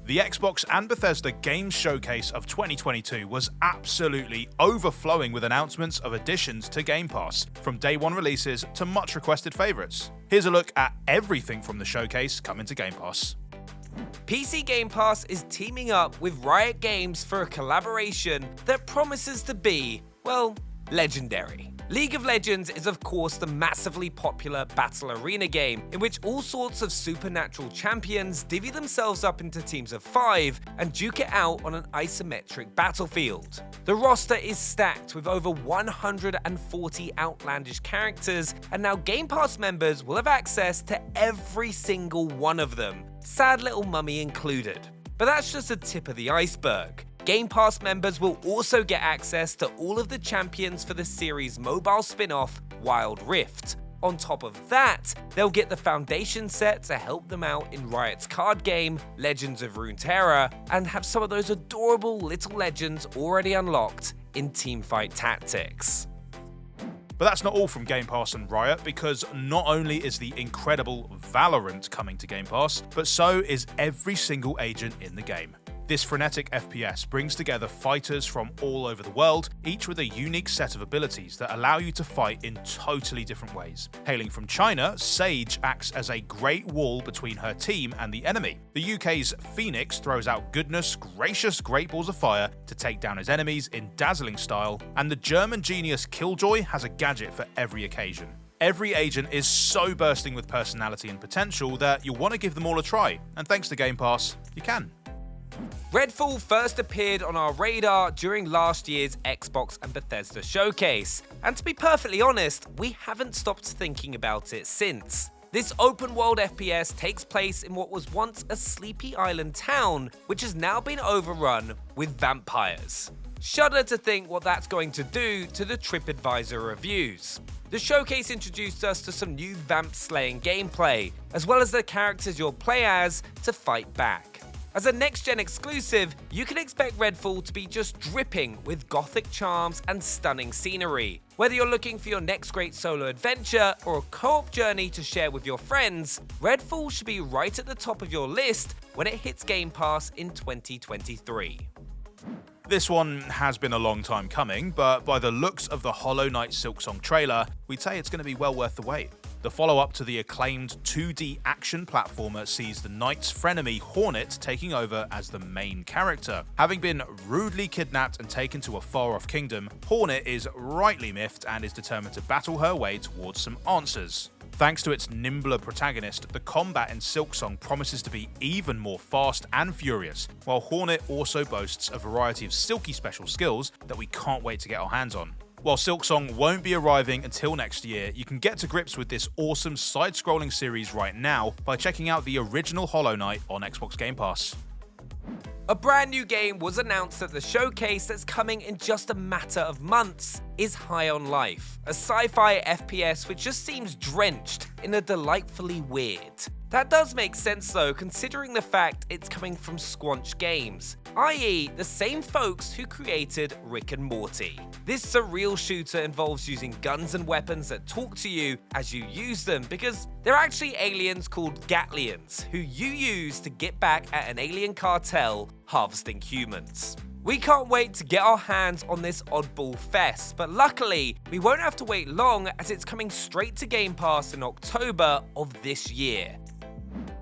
The Xbox and Bethesda Games Showcase of 2022 was absolutely overflowing with announcements of additions to Game Pass, from day one releases to much requested favourites. Here's a look at everything from the showcase coming to Game Pass. PC Game Pass is teaming up with Riot Games for a collaboration that promises to be, well, legendary. League of Legends is of course the massively popular battle arena game in which all sorts of supernatural champions divvy themselves up into teams of 5 and duke it out on an isometric battlefield. The roster is stacked with over 140 outlandish characters, and now Game Pass members will have access to every single one of them, Sad Little Mummy included. But that's just the tip of the iceberg. Game Pass members will also get access to all of the champions for the series' mobile spin-off, Wildrift. On top of that, they'll get the foundation set to help them out in Riot's card game, Legends of Runeterra, and have some of those adorable little legends already unlocked in Teamfight Tactics. But that's not all from Game Pass and Riot, because not only is the incredible Valorant coming to Game Pass, but so is every single agent in the game. This frenetic FPS brings together fighters from all over the world, each with a unique set of abilities that allow you to fight in totally different ways. Hailing from China, Sage acts as a great wall between her team and the enemy. The UK's Phoenix throws out goodness gracious great balls of fire to take down his enemies in dazzling style, and the German genius Killjoy has a gadget for every occasion. Every agent is so bursting with personality and potential that you'll want to give them all a try, and thanks to Game Pass, you can. Redfall first appeared on our radar during last year's Xbox and Bethesda Showcase, and to be perfectly honest, we haven't stopped thinking about it since. This open-world FPS takes place in what was once a sleepy island town, which has now been overrun with vampires. Shudder to think what that's going to do to the TripAdvisor reviews. The showcase introduced us to some new vamp-slaying gameplay, as well as the characters you'll play as to fight back. As a next-gen exclusive, you can expect Redfall to be just dripping with gothic charms and stunning scenery. Whether you're looking for your next great solo adventure or a co-op journey to share with your friends, Redfall should be right at the top of your list when it hits Game Pass in 2023. This one has been a long time coming, but by the looks of the Hollow Knight Silksong trailer, we'd say it's going to be well worth the wait. The follow-up to the acclaimed 2D action platformer sees the knight's frenemy Hornet taking over as the main character. Having been rudely kidnapped and taken to a far-off kingdom, Hornet is rightly miffed and is determined to battle her way towards some answers. Thanks to its nimbler protagonist, the combat in Silksong promises to be even more fast and furious, while Hornet also boasts a variety of silky special skills that we can't wait to get our hands on. While Silksong won't be arriving until next year, you can get to grips with this awesome side-scrolling series right now by checking out the original Hollow Knight on Xbox Game Pass. A brand new game was announced at the showcase that's coming in just a matter of months, is High on Life, a sci-fi FPS which just seems drenched in a delightfully weird. That does make sense though, considering the fact it's coming from Squanch Games, i.e. the same folks who created Rick and Morty. This surreal shooter involves using guns and weapons that talk to you as you use them, because they're actually aliens called Gatlians, who you use to get back at an alien cartel harvesting humans. We can't wait to get our hands on this oddball fest, but luckily, we won't have to wait long as it's coming straight to Game Pass in October of this year.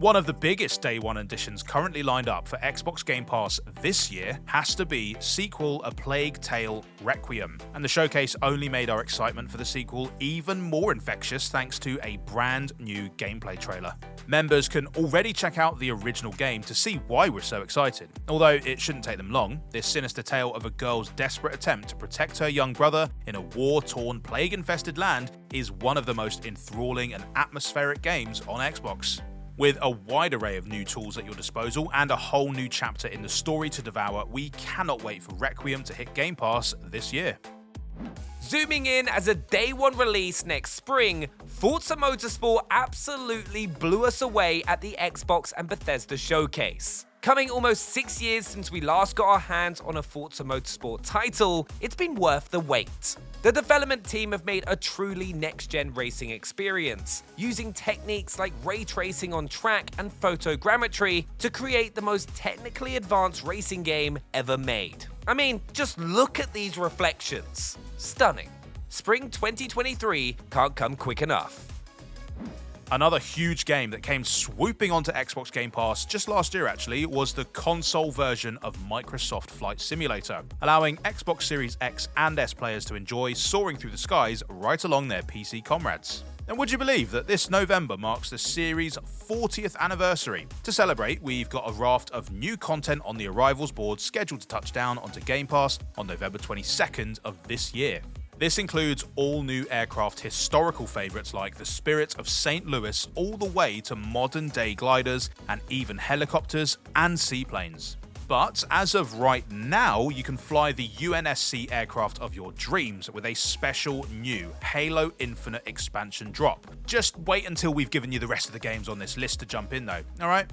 One of the biggest Day 1 additions currently lined up for Xbox Game Pass this year has to be sequel A Plague Tale Requiem, and the showcase only made our excitement for the sequel even more infectious thanks to a brand new gameplay trailer. Members can already check out the original game to see why we're so excited. Although it shouldn't take them long, this sinister tale of a girl's desperate attempt to protect her young brother in a war-torn, plague-infested land is one of the most enthralling and atmospheric games on Xbox. With a wide array of new tools at your disposal and a whole new chapter in the story to devour, we cannot wait for Requiem to hit Game Pass this year. Zooming in as a Day 1 release next spring, Forza Motorsport absolutely blew us away at the Xbox and Bethesda Showcase. Coming almost 6 years since we last got our hands on a Forza Motorsport title, it's been worth the wait. The development team have made a truly next-gen racing experience, using techniques like ray tracing on track and photogrammetry to create the most technically advanced racing game ever made. I mean, just look at these reflections. Stunning. Spring 2023 can't come quick enough. Another huge game that came swooping onto Xbox Game Pass just last year actually was the console version of Microsoft Flight Simulator, allowing Xbox Series X and S players to enjoy soaring through the skies right along their PC comrades. And would you believe that this November marks the series' 40th anniversary? To celebrate, we've got a raft of new content on the Arrivals board scheduled to touch down onto Game Pass on November 22nd of this year. This includes all new aircraft historical favourites like the Spirit of St. Louis all the way to modern day gliders and even helicopters and seaplanes. But as of right now, you can fly the UNSC aircraft of your dreams with a special new Halo Infinite expansion drop. Just wait until we've given you the rest of the games on this list to jump in though, alright?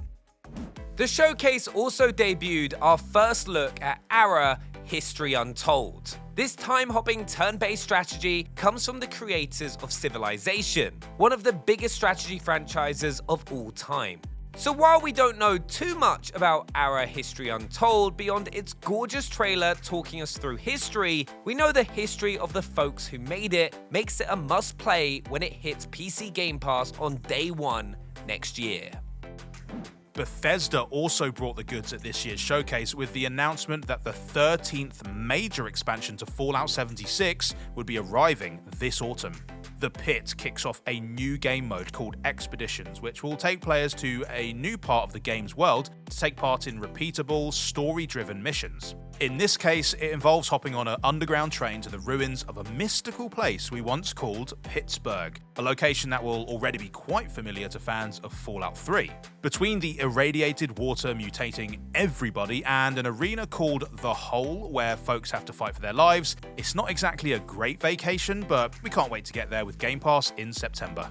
The showcase also debuted our first look at Ara History Untold. This time-hopping turn-based strategy comes from the creators of Civilization, one of the biggest strategy franchises of all time. So while we don't know too much about Ara History Untold beyond its gorgeous trailer talking us through history, we know the history of the folks who made it makes it a must-play when it hits PC Game Pass on day one next year. Bethesda also brought the goods at this year's showcase with the announcement that the 13th major expansion to Fallout 76 would be arriving this autumn. The Pitt kicks off a new game mode called Expeditions, which will take players to a new part of the game's world to take part in repeatable, story-driven missions. In this case, it involves hopping on an underground train to the ruins of a mystical place we once called Pittsburgh, a location that will already be quite familiar to fans of Fallout 3. Between the irradiated water mutating everybody and an arena called The Hole where folks have to fight for their lives, it's not exactly a great vacation, but we can't wait to get there with Game Pass in September.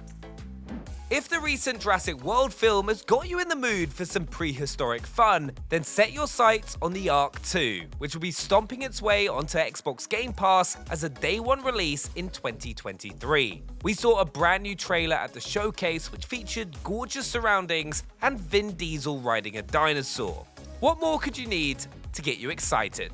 If the recent Jurassic World film has got you in the mood for some prehistoric fun, then set your sights on the Ark 2, which will be stomping its way onto Xbox Game Pass as a day one release in 2023. We saw a brand new trailer at the showcase which featured gorgeous surroundings and Vin Diesel riding a dinosaur. What more could you need to get you excited?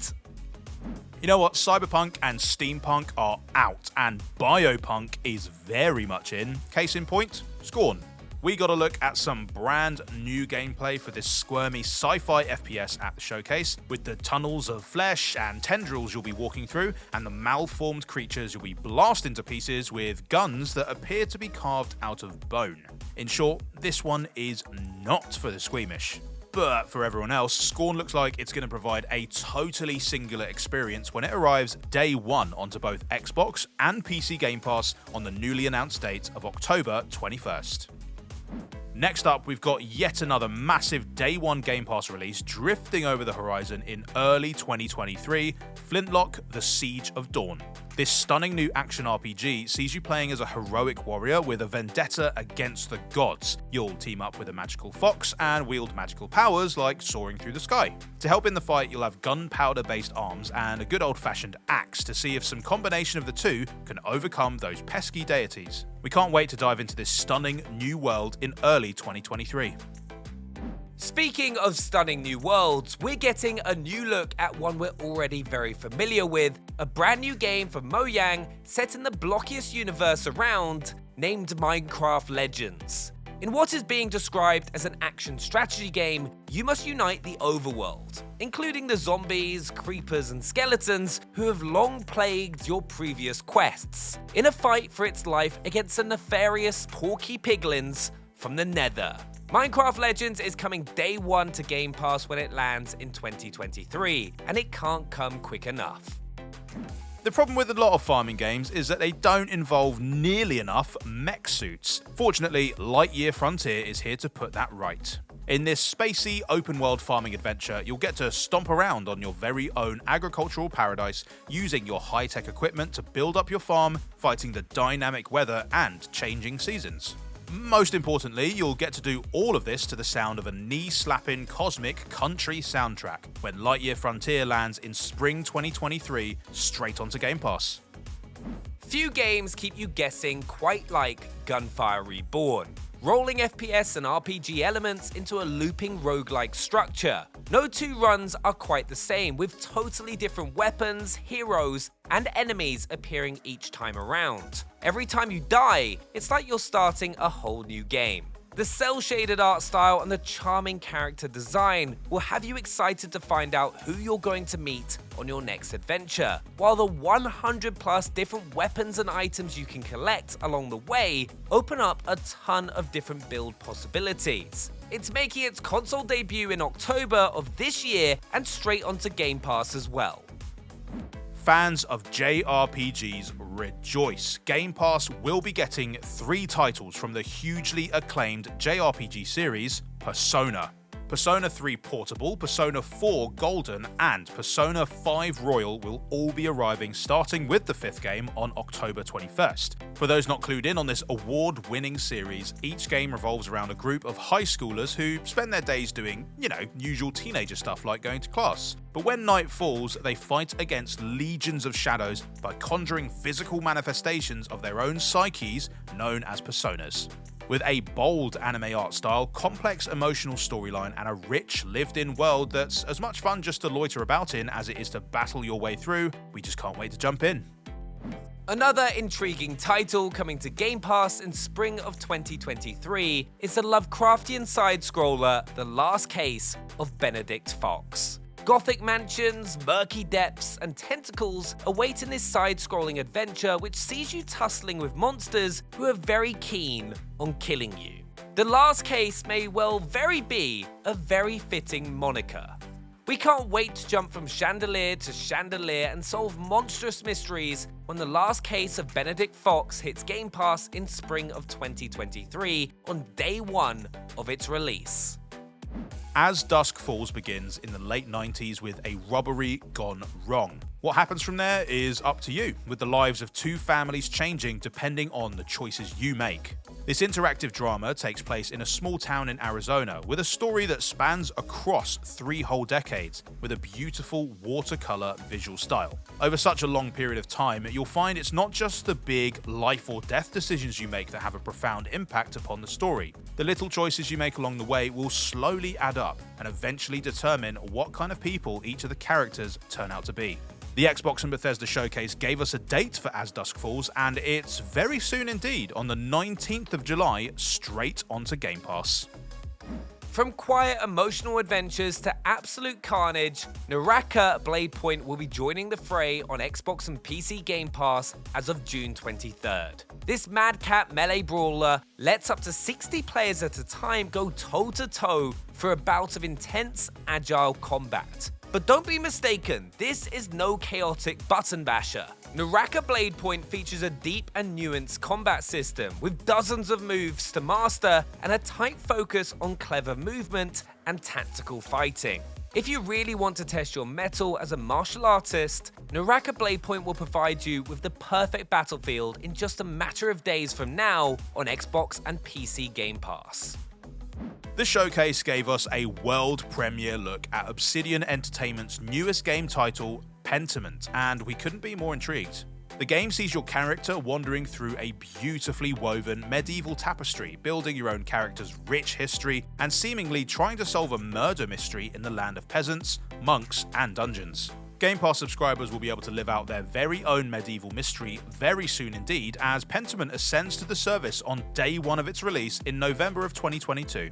You know what, Cyberpunk and Steampunk are out, and Biopunk is very much in. Case in point, Scorn. We got a look at some brand new gameplay for this squirmy sci-fi FPS at the showcase, with the tunnels of flesh and tendrils you'll be walking through, and the malformed creatures you'll be blasting to pieces with guns that appear to be carved out of bone. In short, this one is not for the squeamish. But for everyone else, Scorn looks like it's going to provide a totally singular experience when it arrives day one onto both Xbox and PC Game Pass on the newly announced date of October 21st. Next up, we've got yet another massive day one Game Pass release drifting over the horizon in early 2023, Flintlock: The Siege of Dawn. This stunning new action RPG sees you playing as a heroic warrior with a vendetta against the gods. You'll team up with a magical fox and wield magical powers like soaring through the sky. To help in the fight, you'll have gunpowder-based arms and a good old-fashioned axe to see if some combination of the two can overcome those pesky deities. We can't wait to dive into this stunning new world in early 2023. Speaking of stunning new worlds, we're getting a new look at one we're already very familiar with, a brand new game from Mojang set in the blockiest universe around, named Minecraft Legends. In what is being described as an action strategy game, you must unite the overworld, including the zombies, creepers, and skeletons who have long plagued your previous quests, in a fight for its life against the nefarious Porky Piglins from the Nether. Minecraft Legends is coming day one to Game Pass when it lands in 2023, and it can't come quick enough. The problem with a lot of farming games is that they don't involve nearly enough mech suits. Fortunately, Lightyear Frontier is here to put that right. In this spacey, open-world farming adventure, you'll get to stomp around on your very own agricultural paradise, using your high-tech equipment to build up your farm, fighting the dynamic weather and changing seasons. Most importantly, you'll get to do all of this to the sound of a knee-slapping cosmic country soundtrack when Lightyear Frontier lands in spring 2023 straight onto Game Pass. Few games keep you guessing quite like Gunfire Reborn, rolling FPS and RPG elements into a looping roguelike structure. No two runs are quite the same, with totally different weapons, heroes, and enemies appearing each time around. Every time you die, it's like you're starting a whole new game. The cel-shaded art style and the charming character design will have you excited to find out who you're going to meet on your next adventure, while the 100+ different weapons and items you can collect along the way open up a ton of different build possibilities. It's making its console debut in October of this year and straight onto Game Pass as well. Fans of JRPGs rejoice. Game Pass will be getting 3 titles from the hugely acclaimed JRPG series, Persona. Persona 3 Portable, Persona 4 Golden, and Persona 5 Royal will all be arriving starting with the 5th game on October 21st. For those not clued in on this award-winning series, each game revolves around a group of high schoolers who spend their days doing, usual teenager stuff like going to class. But when night falls, they fight against legions of shadows by conjuring physical manifestations of their own psyches known as personas. With a bold anime art style, complex emotional storyline, and a rich, lived-in world that's as much fun just to loiter about in as it is to battle your way through, we just can't wait to jump in. Another intriguing title coming to Game Pass in spring of 2023 is the Lovecraftian side-scroller The Last Case of Benedict Fox. Gothic mansions, murky depths, and tentacles await in this side-scrolling adventure which sees you tussling with monsters who are very keen on killing you. The Last Case may well be a very fitting moniker. We can't wait to jump from chandelier to chandelier and solve monstrous mysteries when The Last Case of Benedict Fox hits Game Pass in spring of 2023 on day 1 of its release. As Dusk Falls begins in the late 90s with a robbery gone wrong. What happens from there is up to you, with the lives of 2 families changing depending on the choices you make. This interactive drama takes place in a small town in Arizona with a story that spans across 3 whole decades with a beautiful watercolor visual style. Over such a long period of time, you'll find it's not just the big life or death decisions you make that have a profound impact upon the story. The little choices you make along the way will slowly add up and eventually determine what kind of people each of the characters turn out to be. The Xbox and Bethesda Showcase gave us a date for As Dusk Falls, and it's very soon indeed, on the 19th of July, straight onto Game Pass. From quiet emotional adventures to absolute carnage, Naraka Bladepoint will be joining the fray on Xbox and PC Game Pass as of June 23rd. This madcap melee brawler lets up to 60 players at a time go toe-to-toe for a bout of intense, agile combat. But don't be mistaken, this is no chaotic button basher. Naraka Bladepoint features a deep and nuanced combat system with dozens of moves to master and a tight focus on clever movement and tactical fighting. If you really want to test your mettle as a martial artist, Naraka Bladepoint will provide you with the perfect battlefield in just a matter of days from now on Xbox and PC Game Pass. The showcase gave us a world premiere look at Obsidian Entertainment's newest game title, Pentiment, and we couldn't be more intrigued. The game sees your character wandering through a beautifully woven medieval tapestry, building your own character's rich history and seemingly trying to solve a murder mystery in the land of peasants, monks, and dungeons. Game Pass subscribers will be able to live out their very own medieval mystery very soon indeed, as Pentiment ascends to the service on day 1 of its release in November of 2022.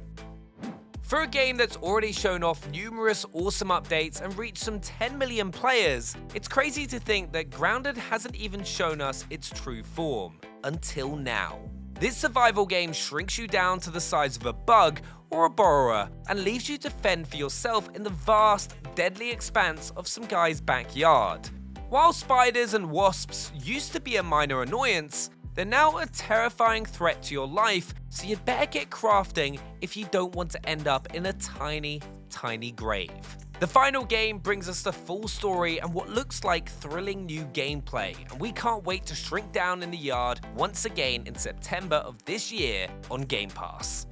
For a game that's already shown off numerous awesome updates and reached some 10 million players, it's crazy to think that Grounded hasn't even shown us its true form, until now. This survival game shrinks you down to the size of a bug or a borrower and leaves you to fend for yourself in the vast, deadly expanse of some guy's backyard. While spiders and wasps used to be a minor annoyance, they're now a terrifying threat to your life, so you'd better get crafting if you don't want to end up in a tiny, tiny grave. The final game brings us the full story and what looks like thrilling new gameplay, and we can't wait to shrink down in the yard once again in September of this year on Game Pass.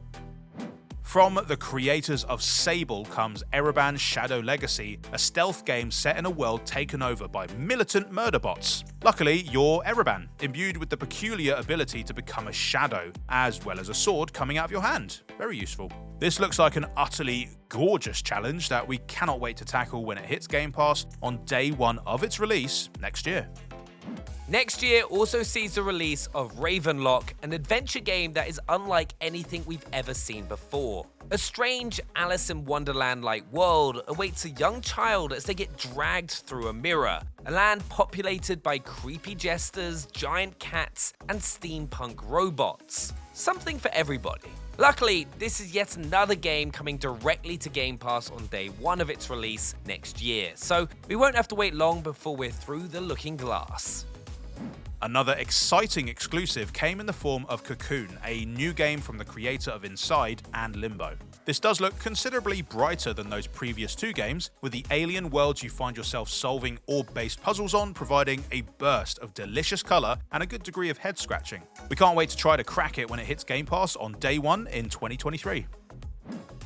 From the creators of Sable comes Ereban Shadow Legacy, a stealth game set in a world taken over by militant murder bots. Luckily, you're Ereban, imbued with the peculiar ability to become a shadow, as well as a sword coming out of your hand. Very useful. This looks like an utterly gorgeous challenge that we cannot wait to tackle when it hits Game Pass on day one of its release next year. Next year also sees the release of Ravenlok, an adventure game that is unlike anything we've ever seen before. A strange Alice in Wonderland-like world awaits a young child as they get dragged through a mirror, a land populated by creepy jesters, giant cats, and steampunk robots. Something for everybody. Luckily, this is yet another game coming directly to Game Pass on day one of its release next year, so we won't have to wait long before we're through the looking glass. Another exciting exclusive came in the form of Cocoon, a new game from the creator of Inside and Limbo. This does look considerably brighter than those previous two games, with the alien worlds you find yourself solving orb-based puzzles on providing a burst of delicious colour and a good degree of head-scratching. We can't wait to try to crack it when it hits Game Pass on day one in 2023.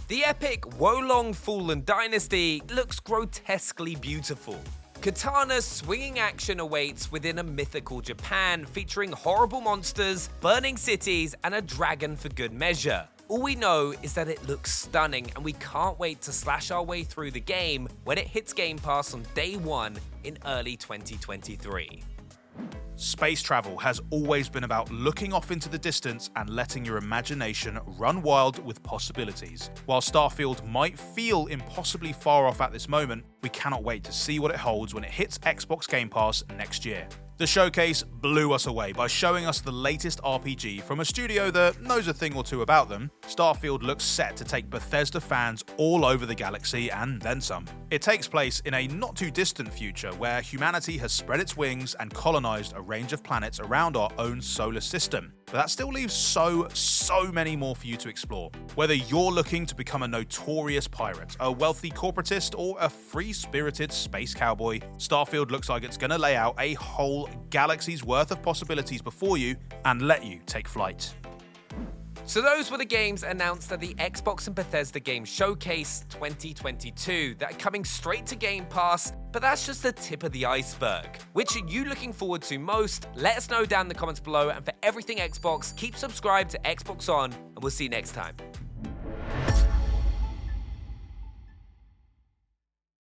The epic Wolong Fallen Dynasty looks grotesquely beautiful. Katana's swinging action awaits within a mythical Japan featuring horrible monsters, burning cities, and a dragon for good measure. All we know is that it looks stunning, and we can't wait to slash our way through the game when it hits Game Pass on day one in early 2023. Space travel has always been about looking off into the distance and letting your imagination run wild with possibilities. While Starfield might feel impossibly far off at this moment, we cannot wait to see what it holds when it hits Xbox Game Pass next year. The showcase blew us away by showing us the latest RPG from a studio that knows a thing or two about them. Starfield looks set to take Bethesda fans all over the galaxy and then some. It takes place in a not too distant future where humanity has spread its wings and colonized a range of planets around our own solar system. But that still leaves so many more for you to explore. Whether you're looking to become a notorious pirate, a wealthy corporatist, or a free-spirited space cowboy, Starfield looks like it's going to lay out a whole galaxy's worth of possibilities before you and let you take flight. So those were the games announced at the Xbox and Bethesda Games Showcase 2022 that are coming straight to Game Pass, but that's just the tip of the iceberg. Which are you looking forward to most? Let us know down in the comments below, and for everything Xbox, keep subscribed to Xbox On, and we'll see you next time.